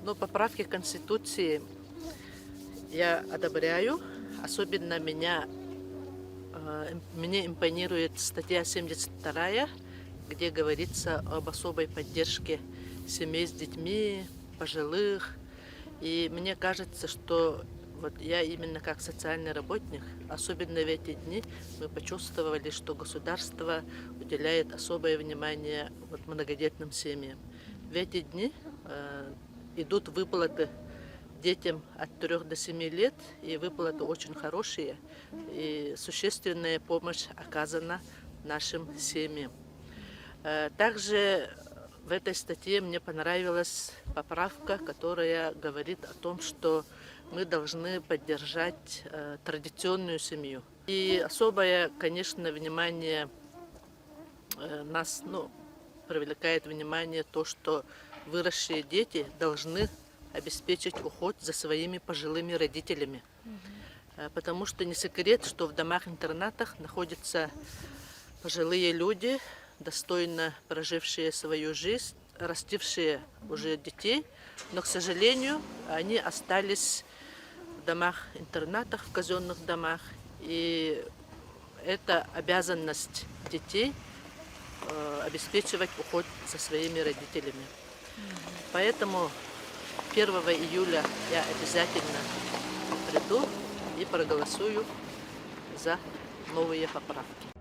Ну, поправки к Конституции я одобряю. Особенно мне импонирует статья 72, где говорится об особой поддержке семей с детьми, пожилых. И мне кажется, что вот я именно как социальный работник, особенно в эти дни, мы почувствовали, что государство уделяет особое внимание вот многодетным семьям. В эти дни идут выплаты детям от 3 до 7 лет, и выплаты очень хорошие, и существенная помощь оказана нашим семьям. Также в этой статье мне понравилась поправка, которая говорит о том, что мы должны поддержать традиционную семью. И особое, конечно, внимание нас, привлекает внимание то, что выросшие дети должны обеспечить уход за своими пожилыми родителями. Потому что не секрет, что в домах-интернатах находятся пожилые люди, достойно прожившие свою жизнь, растившие уже детей, но, к сожалению, они остались в домах-интернатах, в казенных домах, и это обязанность детей обеспечивать уход за своими родителями. Поэтому 1 июля я обязательно приду и проголосую за новые поправки.